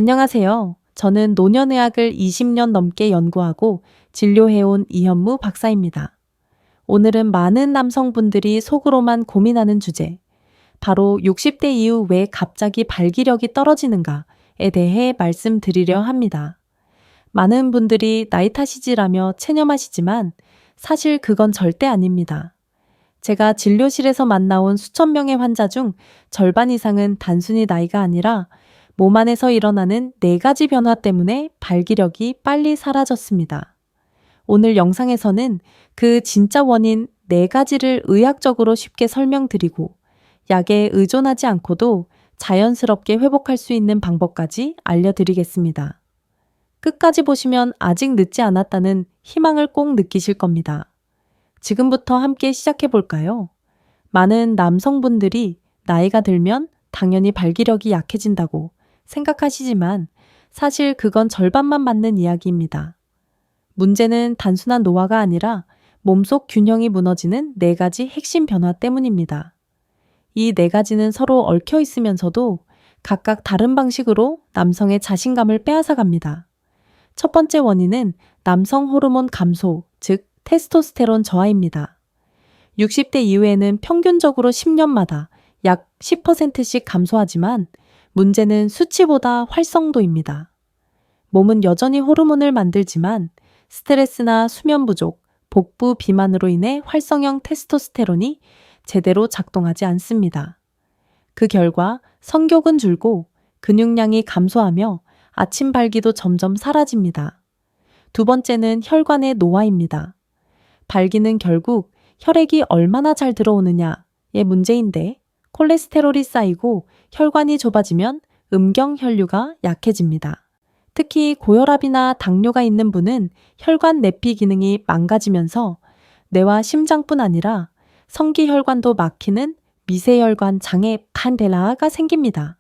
안녕하세요. 저는 노년의학을 20년 넘게 연구하고 진료해온 이현무 박사입니다. 오늘은 많은 남성분들이 속으로만 고민하는 주제, 바로 60대 이후 왜 갑자기 발기력이 떨어지는가에 대해 말씀드리려 합니다. 많은 분들이 나이 탓이지라며 체념하시지만 사실 그건 절대 아닙니다. 제가 진료실에서 만나온 수천 명의 환자 중 절반 이상은 단순히 나이가 아니라 몸 안에서 일어나는 4가지 변화 때문에 발기력이 빨리 사라졌습니다. 오늘 영상에서는 그 진짜 원인 4가지를 의학적으로 쉽게 설명드리고 약에 의존하지 않고도 자연스럽게 회복할 수 있는 방법까지 알려드리겠습니다. 끝까지 보시면 아직 늦지 않았다는 희망을 꼭 느끼실 겁니다. 지금부터 함께 시작해 볼까요? 많은 남성분들이 나이가 들면 당연히 발기력이 약해진다고 생각하시지만 사실 그건 절반만 맞는 이야기입니다. 문제는 단순한 노화가 아니라 몸속 균형이 무너지는 4가지 핵심 변화 때문입니다. 이 4가지는 서로 얽혀 있으면서도 각각 다른 방식으로 남성의 자신감을 빼앗아 갑니다. 첫 번째 원인은 남성 호르몬 감소, 즉 테스토스테론 저하입니다. 60대 이후에는 평균적으로 10년마다 약 10%씩 감소하지만 문제는 수치보다 활성도입니다. 몸은 여전히 호르몬을 만들지만 스트레스나 수면 부족, 복부 비만으로 인해 활성형 테스토스테론이 제대로 작동하지 않습니다. 그 결과 성욕은 줄고 근육량이 감소하며 아침 발기도 점점 사라집니다. 두 번째는 혈관의 노화입니다. 발기는 결국 혈액이 얼마나 잘 들어오느냐의 문제인데 콜레스테롤이 쌓이고 혈관이 좁아지면 음경혈류가 약해집니다. 특히 고혈압이나 당뇨가 있는 분은 혈관 내피 기능이 망가지면서 뇌와 심장뿐 아니라 성기혈관도 막히는 미세혈관 장애 칸델라가 생깁니다.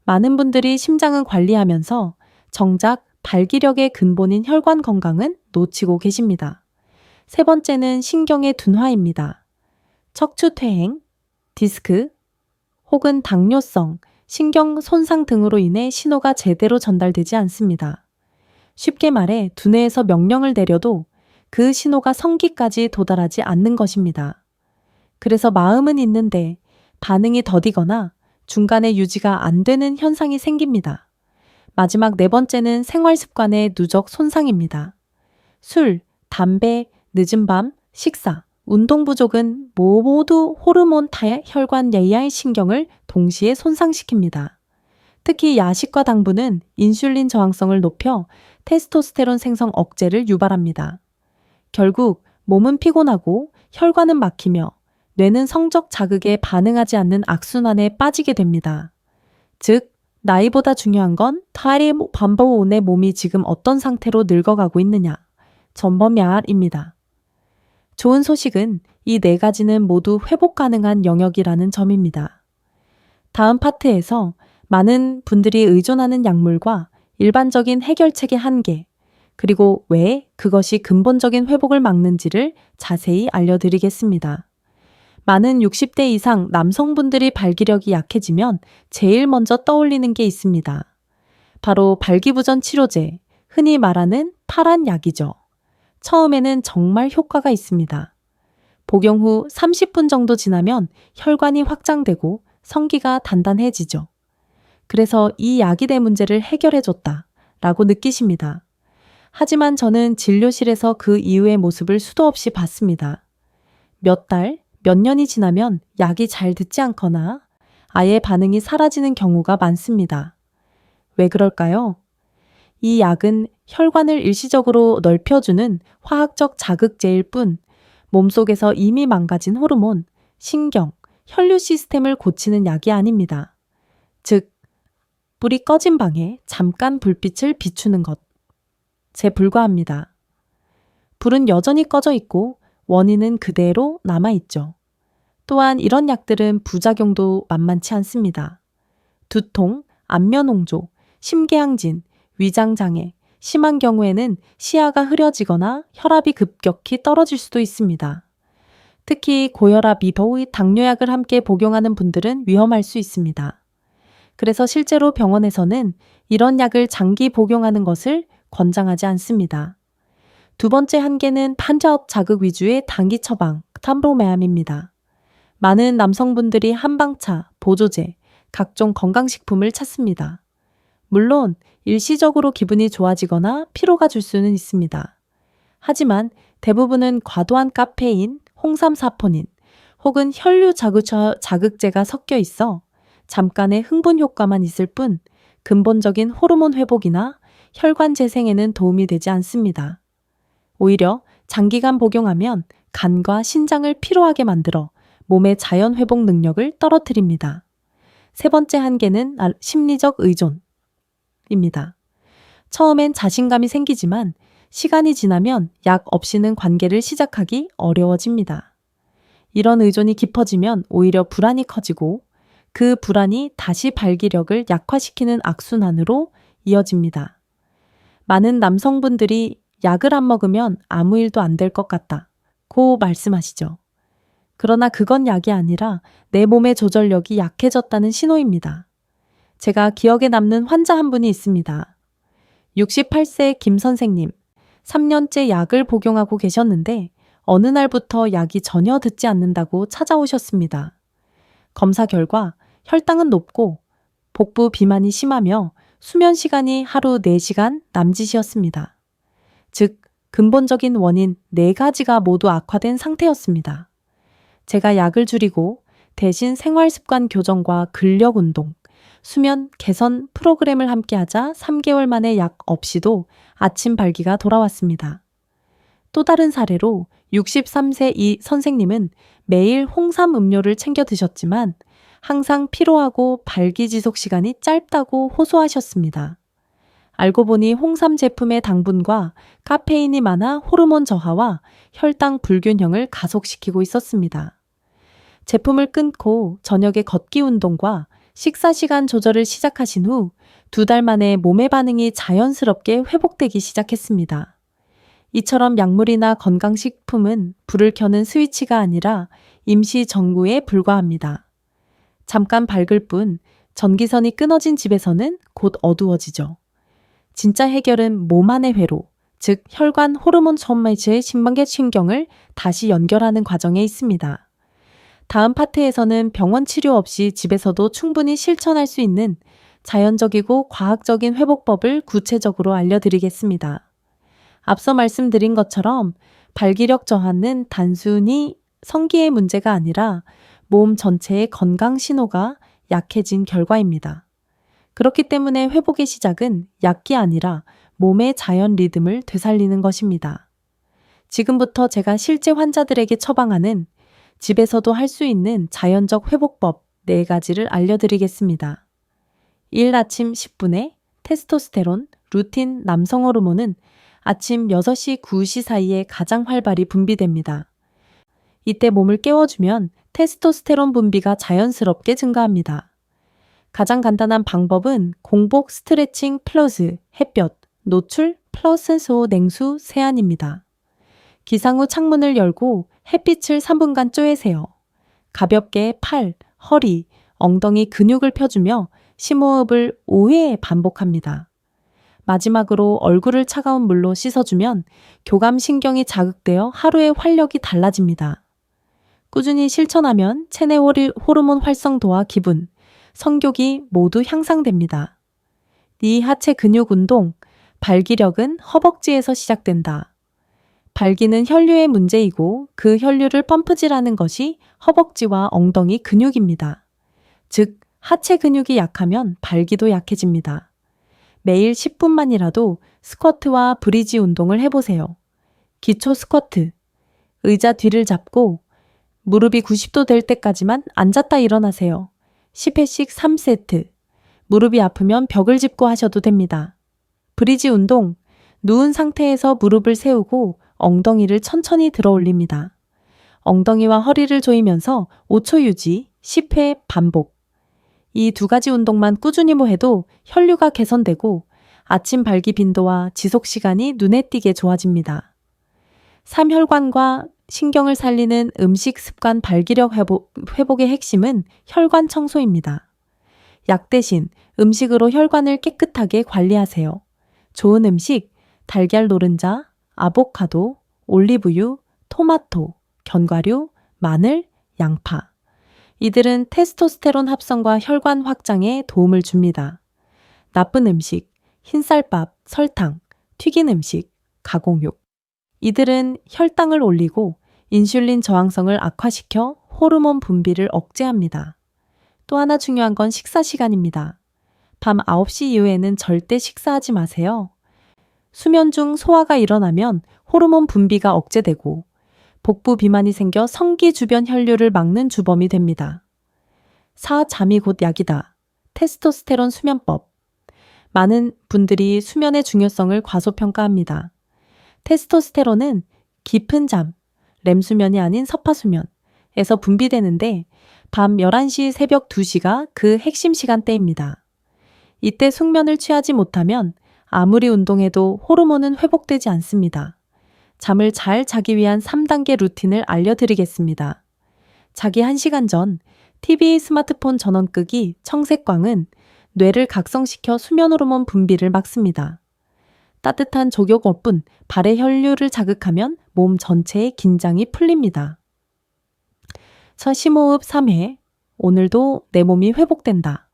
많은 분들이 심장은 관리하면서 정작 발기력의 근본인 혈관 건강은 놓치고 계십니다. 세 번째는 신경의 둔화입니다. 척추퇴행, 디스크, 혹은 당뇨성, 신경 손상 등으로 인해 신호가 제대로 전달되지 않습니다. 쉽게 말해 두뇌에서 명령을 내려도 그 신호가 성기까지 도달하지 않는 것입니다. 그래서 마음은 있는데 반응이 더디거나 중간에 유지가 안 되는 현상이 생깁니다. 마지막 4번째는 생활 습관의 누적 손상입니다. 술, 담배, 늦은 밤, 식사, 운동 부족은 모두 호르몬 혈관 예양 신경을 동시에 손상시킵니다. 특히 야식과 당분은 인슐린 저항성을 높여 테스토스테론 생성 억제를 유발합니다. 결국 몸은 피곤하고 혈관은 막히며 뇌는 성적 자극에 반응하지 않는 악순환에 빠지게 됩니다. 즉, 나이보다 중요한 건 타리 반보온의 몸이 지금 어떤 상태로 늙어가고 있느냐, 전범야입니다. 좋은 소식은 이 4가지는 모두 회복 가능한 영역이라는 점입니다. 다음 파트에서 많은 분들이 의존하는 약물과 일반적인 해결책의 한계, 그리고 왜 그것이 근본적인 회복을 막는지를 자세히 알려드리겠습니다. 많은 60대 이상 남성분들이 발기력이 약해지면 제일 먼저 떠올리는 게 있습니다. 바로 발기부전 치료제, 흔히 말하는 파란 약이죠. 처음에는 정말 효과가 있습니다. 복용 후 30분 정도 지나면 혈관이 확장되고 성기가 단단해지죠. 그래서 이 약이 내 문제를 해결해줬다라고 느끼십니다. 하지만 저는 진료실에서 그 이후의 모습을 수도 없이 봤습니다. 몇 달, 몇 년이 지나면 약이 잘 듣지 않거나 아예 반응이 사라지는 경우가 많습니다. 왜 그럴까요? 이 약은 혈관을 일시적으로 넓혀주는 화학적 자극제일 뿐 몸속에서 이미 망가진 호르몬, 신경, 혈류 시스템을 고치는 약이 아닙니다. 즉, 불이 꺼진 방에 잠깐 불빛을 비추는 것에 불과합니다. 불은 여전히 꺼져 있고 원인은 그대로 남아있죠. 또한 이런 약들은 부작용도 만만치 않습니다. 두통, 안면홍조, 심계항진, 위장장애, 심한 경우에는 시야가 흐려지거나 혈압이 급격히 떨어질 수도 있습니다. 특히 고혈압, 당뇨약을 함께 복용하는 분들은 위험할 수 있습니다. 그래서 실제로 병원에서는 이런 약을 장기 복용하는 것을 권장하지 않습니다. 두 번째 한계는 환자업 자극 위주의 단기 처방, 탐브로메암입니다. 많은 남성분들이 한방차, 보조제, 각종 건강식품을 찾습니다. 물론 일시적으로 기분이 좋아지거나 피로가 줄 수는 있습니다. 하지만 대부분은 과도한 카페인, 홍삼사포닌 혹은 혈류 자극제가 섞여 있어 잠깐의 흥분 효과만 있을 뿐 근본적인 호르몬 회복이나 혈관 재생에는 도움이 되지 않습니다. 오히려 장기간 복용하면 간과 신장을 피로하게 만들어 몸의 자연 회복 능력을 떨어뜨립니다. 세 번째 한계는 심리적 의존입니다. 처음엔 자신감이 생기지만 시간이 지나면 약 없이는 관계를 시작하기 어려워집니다. 이런 의존이 깊어지면 오히려 불안이 커지고 그 불안이 다시 발기력을 약화시키는 악순환으로 이어집니다. 많은 남성분들이 약을 안 먹으면 아무 일도 안 될 것 같다고 말씀하시죠. 그러나 그건 약이 아니라 내 몸의 조절력이 약해졌다는 신호입니다. 제가 기억에 남는 환자 한 분이 있습니다. 68세 김 선생님, 3년째 약을 복용하고 계셨는데 어느 날부터 약이 전혀 듣지 않는다고 찾아오셨습니다. 검사 결과 혈당은 높고 복부 비만이 심하며 수면 시간이 하루 4시간 남짓이었습니다. 즉, 근본적인 원인 4가지가 모두 악화된 상태였습니다. 제가 약을 줄이고 대신 생활습관 교정과 근력 운동, 수면 개선 프로그램을 함께하자 3개월 만에 약 없이도 아침 발기가 돌아왔습니다. 또 다른 사례로 63세 이 선생님은 매일 홍삼 음료를 챙겨 드셨지만 항상 피로하고 발기 지속 시간이 짧다고 호소하셨습니다. 알고 보니 홍삼 제품의 당분과 카페인이 많아 호르몬 저하와 혈당 불균형을 가속시키고 있었습니다. 제품을 끊고 저녁에 걷기 운동과 식사 시간 조절을 시작하신 후 2달 만에 몸의 반응이 자연스럽게 회복되기 시작했습니다. 이처럼 약물이나 건강식품은 불을 켜는 스위치가 아니라 임시 전구에 불과합니다. 잠깐 밝을 뿐 전기선이 끊어진 집에서는 곧 어두워지죠. 진짜 해결은 몸 안의 회로, 즉 혈관 호르몬 전매체의 신경을 다시 연결하는 과정에 있습니다. 다음 파트에서는 병원 치료 없이 집에서도 충분히 실천할 수 있는 자연적이고 과학적인 회복법을 구체적으로 알려드리겠습니다. 앞서 말씀드린 것처럼 발기력 저하는 단순히 성기의 문제가 아니라 몸 전체의 건강 신호가 약해진 결과입니다. 그렇기 때문에 회복의 시작은 약이 아니라 몸의 자연 리듬을 되살리는 것입니다. 지금부터 제가 실제 환자들에게 처방하는 집에서도 할 수 있는 자연적 회복법 4가지를 알려드리겠습니다. 1. 아침 10분에 테스토스테론, 루틴 남성 호르몬은 아침 6시, 9시 사이에 가장 활발히 분비됩니다. 이때 몸을 깨워주면 테스토스테론 분비가 자연스럽게 증가합니다. 가장 간단한 방법은 공복 스트레칭 플러스 햇볕, 노출 플러스 냉수 세안입니다. 기상 후 창문을 열고 햇빛을 3분간 쬐세요. 가볍게 팔, 허리, 엉덩이 근육을 펴주며 심호흡을 5회 반복합니다. 마지막으로 얼굴을 차가운 물로 씻어주면 교감신경이 자극되어 하루의 활력이 달라집니다. 꾸준히 실천하면 체내 호르몬 활성도와 기분, 성욕이 모두 향상됩니다. 네 하체 근육 운동, 발기력은 허벅지에서 시작된다. 발기는 혈류의 문제이고 그 혈류를 펌프질하는 것이 허벅지와 엉덩이 근육입니다. 즉, 하체 근육이 약하면 발기도 약해집니다. 매일 10분만이라도 스쿼트와 브리지 운동을 해보세요. 기초 스쿼트. 의자 뒤를 잡고 무릎이 90도 될 때까지만 앉았다 일어나세요. 10회씩 3세트. 무릎이 아프면 벽을 짚고 하셔도 됩니다. 브리지 운동. 누운 상태에서 무릎을 세우고 엉덩이를 천천히 들어 올립니다. 엉덩이와 허리를 조이면서 5초 유지, 10회 반복. 이 2가지 운동만 꾸준히 해도 혈류가 개선되고 아침 발기 빈도와 지속 시간이 눈에 띄게 좋아집니다. 삼혈관과 신경을 살리는 음식 습관 발기력 회복의 핵심은 혈관 청소입니다. 약 대신 음식으로 혈관을 깨끗하게 관리하세요. 좋은 음식, 달걀 노른자, 아보카도, 올리브유, 토마토, 견과류, 마늘, 양파. 이들은 테스토스테론 합성과 혈관 확장에 도움을 줍니다. 나쁜 음식, 흰쌀밥, 설탕, 튀긴 음식, 가공육. 이들은 혈당을 올리고 인슐린 저항성을 악화시켜 호르몬 분비를 억제합니다. 또 하나 중요한 건 식사 시간입니다. 밤 9시 이후에는 절대 식사하지 마세요. 수면 중 소화가 일어나면 호르몬 분비가 억제되고 복부 비만이 생겨 성기 주변 혈류를 막는 주범이 됩니다. 잠이 곧 약이다. 테스토스테론 수면법. 많은 분들이 수면의 중요성을 과소평가합니다. 테스토스테론은 깊은 잠, 렘수면이 아닌 서파수면에서 분비되는데 밤 11시, 새벽 2시가 그 핵심 시간대입니다. 이때 숙면을 취하지 못하면 아무리 운동해도 호르몬은 회복되지 않습니다. 잠을 잘 자기 위한 3단계 루틴을 알려드리겠습니다. 자기 1시간 전 TV, 스마트폰 전원 끄기, 청색광은 뇌를 각성시켜 수면 호르몬 분비를 막습니다. 따뜻한 조격어뿐 발의 혈류를 자극하면 몸 전체의 긴장이 풀립니다. 심호흡 3회, 오늘도 내 몸이 회복된다.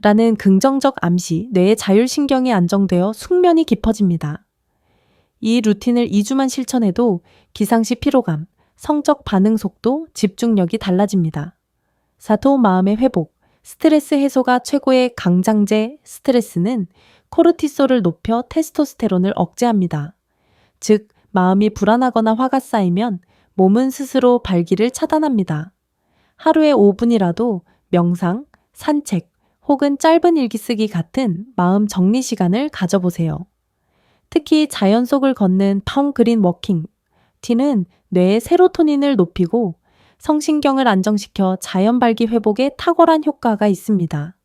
라는 긍정적 암시, 뇌의 자율신경이 안정되어 숙면이 깊어집니다. 이 루틴을 2주만 실천해도 기상시 피로감, 성적 반응 속도, 집중력이 달라집니다. 마음의 회복, 스트레스 해소가 최고의 강장제 스트레스는 코르티솔을 높여 테스토스테론을 억제합니다. 즉, 마음이 불안하거나 화가 쌓이면 몸은 스스로 발기를 차단합니다. 하루에 5분이라도 명상, 산책 혹은 짧은 일기 쓰기 같은 마음 정리 시간을 가져보세요. 특히 자연 속을 걷는 펑그린 워킹, 티는 뇌의 세로토닌을 높이고 성신경을 안정시켜 자연 발기 회복에 탁월한 효과가 있습니다.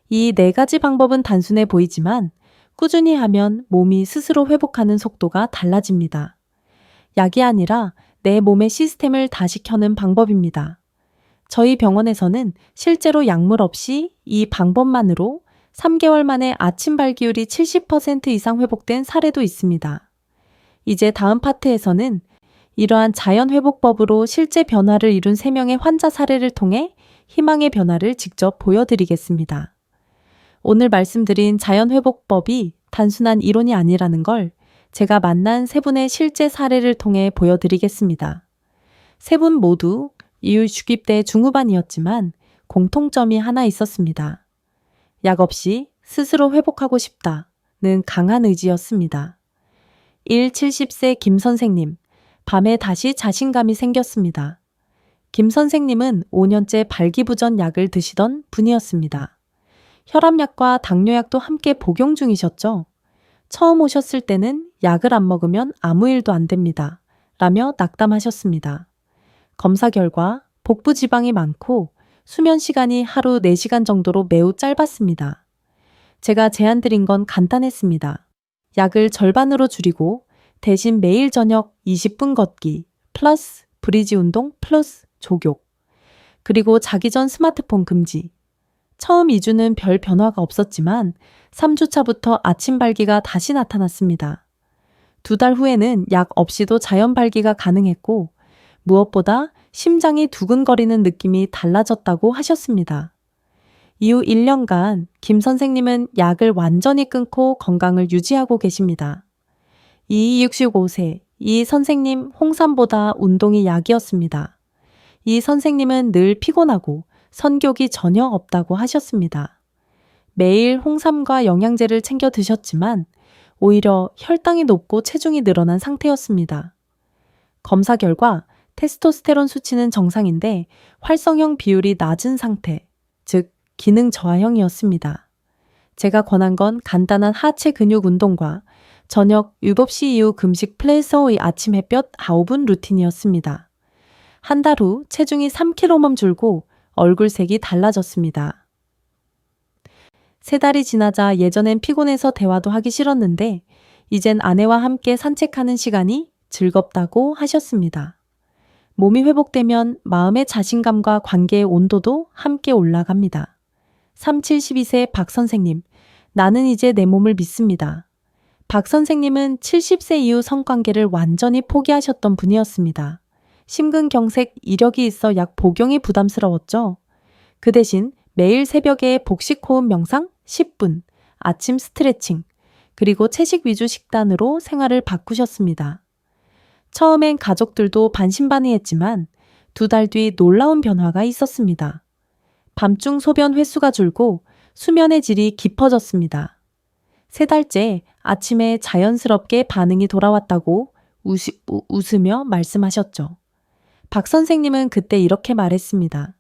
이 4가지 방법은 단순해 보이지만 꾸준히 하면 몸이 스스로 회복하는 속도가 달라집니다. 약이 아니라 내 몸의 시스템을 다시 켜는 방법입니다. 저희 병원에서는 실제로 약물 없이 이 방법만으로 3개월 만에 아침 발기율이 70% 이상 회복된 사례도 있습니다. 이제 다음 파트에서는 이러한 자연회복법으로 실제 변화를 이룬 3명의 환자 사례를 통해 희망의 변화를 직접 보여드리겠습니다. 오늘 말씀드린 자연회복법이 단순한 이론이 아니라는 걸 제가 만난 3분의 실제 사례를 통해 보여드리겠습니다. 3분 모두 이후 60대 중후반이었지만 공통점이 하나 있었습니다. 약 없이 스스로 회복하고 싶다는 강한 의지였습니다. 70세 김 선생님, 밤에 다시 자신감이 생겼습니다. 김 선생님은 5년째 발기부전 약을 드시던 분이었습니다. 혈압약과 당뇨약도 함께 복용 중이셨죠. 처음 오셨을 때는 약을 안 먹으면 아무 일도 안 됩니다. 라며 낙담하셨습니다. 검사 결과 복부 지방이 많고 수면 시간이 하루 4시간 정도로 매우 짧았습니다. 제가 제안드린 건 간단했습니다. 약을 절반으로 줄이고 대신 매일 저녁 20분 걷기 플러스 브리지 운동 플러스 족욕, 그리고 자기 전 스마트폰 금지. 처음 2주는 별 변화가 없었지만 3주차부터 아침 발기가 다시 나타났습니다. 2달 후에는 약 없이도 자연 발기가 가능했고 무엇보다 심장이 두근거리는 느낌이 달라졌다고 하셨습니다. 이후 1년간 김 선생님은 약을 완전히 끊고 건강을 유지하고 계십니다. 65세, 이 선생님 홍삼보다 운동이 약이었습니다. 이 선생님은 늘 피곤하고 선욕이 전혀 없다고 하셨습니다. 매일 홍삼과 영양제를 챙겨 드셨지만 오히려 혈당이 높고 체중이 늘어난 상태였습니다. 검사 결과 테스토스테론 수치는 정상인데 활성형 비율이 낮은 상태, 즉 기능 저하형이었습니다. 제가 권한 건 간단한 하체 근육 운동과 저녁 7시 이후 금식 플레서의 아침 햇볕 9분 루틴이었습니다. 한 달 후 체중이 3kg만 줄고 얼굴색이 달라졌습니다. 3달이 지나자 예전엔 피곤해서 대화도 하기 싫었는데 이젠 아내와 함께 산책하는 시간이 즐겁다고 하셨습니다. 몸이 회복되면 마음의 자신감과 관계의 온도도 함께 올라갑니다. 72세 박 선생님, 나는 이제 내 몸을 믿습니다. 박 선생님은 70세 이후 성관계를 완전히 포기하셨던 분이었습니다. 심근경색 이력이 있어 약 복용이 부담스러웠죠. 그 대신 매일 새벽에 복식호흡 명상 10분, 아침 스트레칭, 그리고 채식 위주 식단으로 생활을 바꾸셨습니다. 처음엔 가족들도 반신반의했지만 2달 뒤 놀라운 변화가 있었습니다. 밤중 소변 횟수가 줄고 수면의 질이 깊어졌습니다. 3달째 아침에 자연스럽게 반응이 돌아왔다고 웃으며 말씀하셨죠. 박 선생님은 그때 이렇게 말했습니다.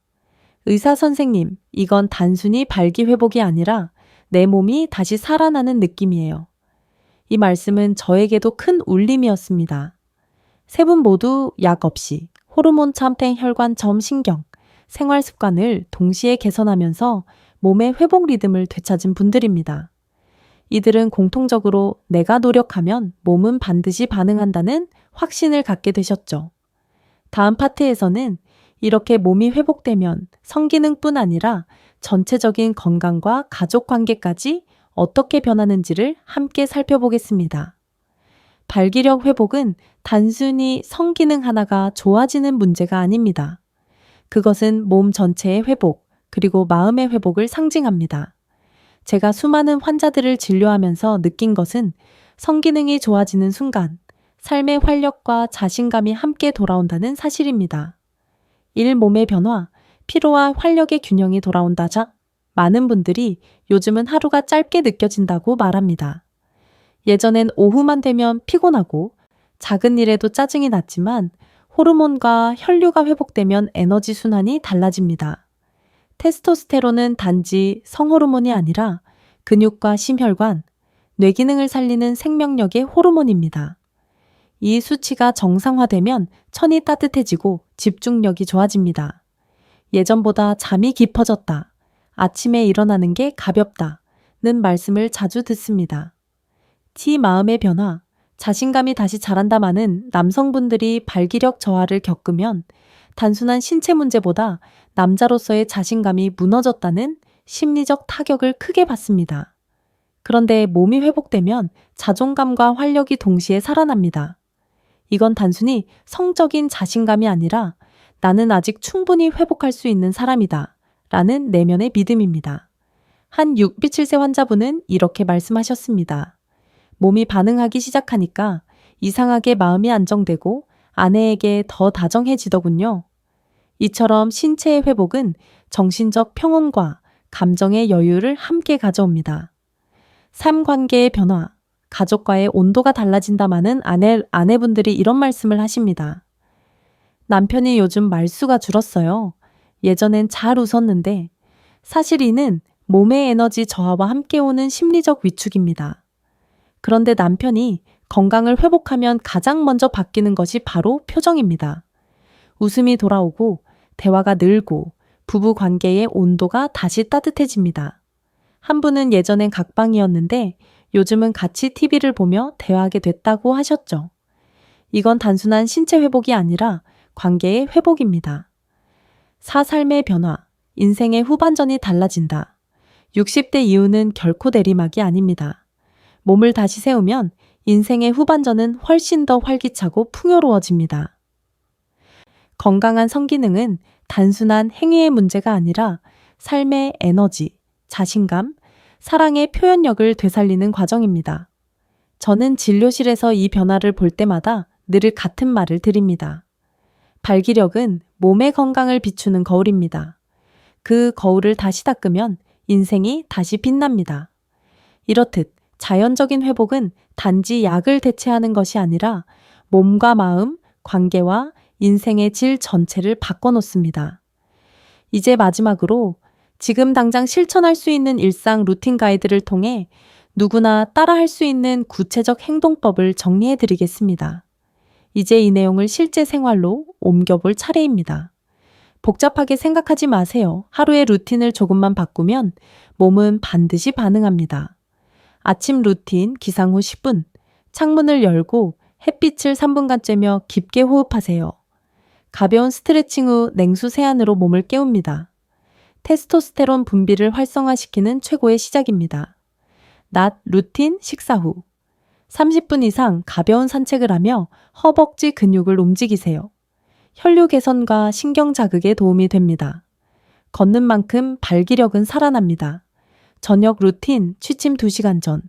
의사 선생님, 이건 단순히 발기 회복이 아니라 내 몸이 다시 살아나는 느낌이에요. 이 말씀은 저에게도 큰 울림이었습니다. 3분 모두 약 없이 호르몬 참탱 혈관 점신경, 생활 습관을 동시에 개선하면서 몸의 회복 리듬을 되찾은 분들입니다. 이들은 공통적으로 내가 노력하면 몸은 반드시 반응한다는 확신을 갖게 되셨죠. 다음 파트에서는 이렇게 몸이 회복되면 성기능뿐 아니라 전체적인 건강과 가족 관계까지 어떻게 변하는지를 함께 살펴보겠습니다. 발기력 회복은 단순히 성기능 하나가 좋아지는 문제가 아닙니다. 그것은 몸 전체의 회복, 그리고 마음의 회복을 상징합니다. 제가 수많은 환자들을 진료하면서 느낀 것은 성기능이 좋아지는 순간 삶의 활력과 자신감이 함께 돌아온다는 사실입니다. 일 몸의 변화, 피로와 활력의 균형이 돌아온다자 많은 분들이 요즘은 하루가 짧게 느껴진다고 말합니다. 예전엔 오후만 되면 피곤하고 작은 일에도 짜증이 났지만 호르몬과 혈류가 회복되면 에너지 순환이 달라집니다. 테스토스테론은 단지 성호르몬이 아니라 근육과 심혈관, 뇌기능을 살리는 생명력의 호르몬입니다. 이 수치가 정상화되면 천이 따뜻해지고 집중력이 좋아집니다. 예전보다 잠이 깊어졌다, 아침에 일어나는 게 가볍다는 말씀을 자주 듣습니다. 마음의 변화, 자신감이 다시 자란다마는 남성분들이 발기력 저하를 겪으면 단순한 신체 문제보다 남자로서의 자신감이 무너졌다는 심리적 타격을 크게 받습니다. 그런데 몸이 회복되면 자존감과 활력이 동시에 살아납니다. 이건 단순히 성적인 자신감이 아니라 나는 아직 충분히 회복할 수 있는 사람이다 라는 내면의 믿음입니다. 한 67세 환자분은 이렇게 말씀하셨습니다. 몸이 반응하기 시작하니까 이상하게 마음이 안정되고 아내에게 더 다정해지더군요. 이처럼 신체의 회복은 정신적 평온과 감정의 여유를 함께 가져옵니다. 삶 관계의 변화, 가족과의 온도가 달라진다마는 아내분들이 이런 말씀을 하십니다. 남편이 요즘 말수가 줄었어요. 예전엔 잘 웃었는데 사실 이는 몸의 에너지 저하와 함께 오는 심리적 위축입니다. 그런데 남편이 건강을 회복하면 가장 먼저 바뀌는 것이 바로 표정입니다. 웃음이 돌아오고 대화가 늘고 부부 관계의 온도가 다시 따뜻해집니다. 한 분은 예전엔 각방이었는데 요즘은 같이 TV를 보며 대화하게 됐다고 하셨죠. 이건 단순한 신체 회복이 아니라 관계의 회복입니다. 삶의 변화, 인생의 후반전이 달라진다. 60대 이후는 결코 내리막이 아닙니다. 몸을 다시 세우면 인생의 후반전은 훨씬 더 활기차고 풍요로워집니다. 건강한 성기능은 단순한 행위의 문제가 아니라 삶의 에너지, 자신감, 사랑의 표현력을 되살리는 과정입니다. 저는 진료실에서 이 변화를 볼 때마다 늘 같은 말을 드립니다. 발기력은 몸의 건강을 비추는 거울입니다. 그 거울을 다시 닦으면 인생이 다시 빛납니다. 이렇듯 자연적인 회복은 단지 약을 대체하는 것이 아니라 몸과 마음, 관계와 인생의 질 전체를 바꿔놓습니다. 이제 마지막으로 지금 당장 실천할 수 있는 일상 루틴 가이드를 통해 누구나 따라할 수 있는 구체적 행동법을 정리해 드리겠습니다. 이제 이 내용을 실제 생활로 옮겨볼 차례입니다. 복잡하게 생각하지 마세요. 하루의 루틴을 조금만 바꾸면 몸은 반드시 반응합니다. 아침 루틴 기상 후 10분, 창문을 열고 햇빛을 3분간 쬐며 깊게 호흡하세요. 가벼운 스트레칭 후 냉수 세안으로 몸을 깨웁니다. 테스토스테론 분비를 활성화시키는 최고의 시작입니다. 낮 루틴 식사 후 30분 이상 가벼운 산책을 하며 허벅지 근육을 움직이세요. 혈류 개선과 신경 자극에 도움이 됩니다. 걷는 만큼 발기력은 살아납니다. 저녁 루틴 취침 2시간 전,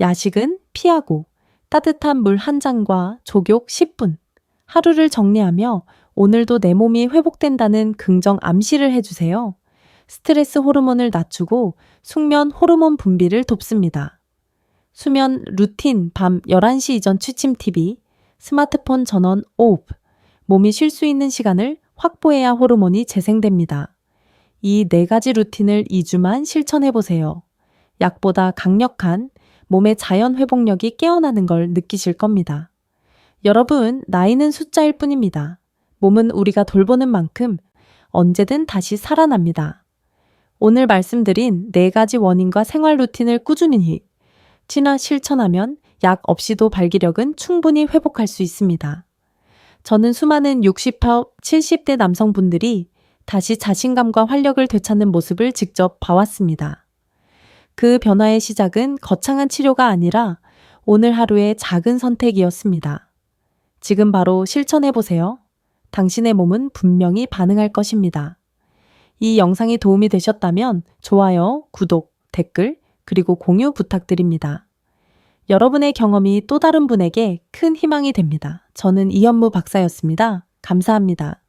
야식은 피하고 따뜻한 물 1잔과 족욕 10분. 하루를 정리하며 오늘도 내 몸이 회복된다는 긍정 암시를 해주세요. 스트레스 호르몬을 낮추고 숙면 호르몬 분비를 돕습니다. 수면 루틴 밤 11시 이전 취침 팁이 스마트폰 전원 오프. 몸이 쉴 수 있는 시간을 확보해야 호르몬이 재생됩니다. 이 4가지 루틴을 2주만 실천해보세요. 약보다 강력한 몸의 자연 회복력이 깨어나는 걸 느끼실 겁니다. 여러분, 나이는 숫자일 뿐입니다. 몸은 우리가 돌보는 만큼 언제든 다시 살아납니다. 오늘 말씀드린 4가지 원인과 생활 루틴을 꾸준히 실천하면 약 없이도 발기력은 충분히 회복할 수 있습니다. 저는 수많은 60, 70대 남성분들이 다시 자신감과 활력을 되찾는 모습을 직접 봐왔습니다. 그 변화의 시작은 거창한 치료가 아니라 오늘 하루의 작은 선택이었습니다. 지금 바로 실천해보세요. 당신의 몸은 분명히 반응할 것입니다. 이 영상이 도움이 되셨다면 좋아요, 구독, 댓글, 그리고 공유 부탁드립니다. 여러분의 경험이 또 다른 분에게 큰 희망이 됩니다. 저는 이현무 박사였습니다. 감사합니다.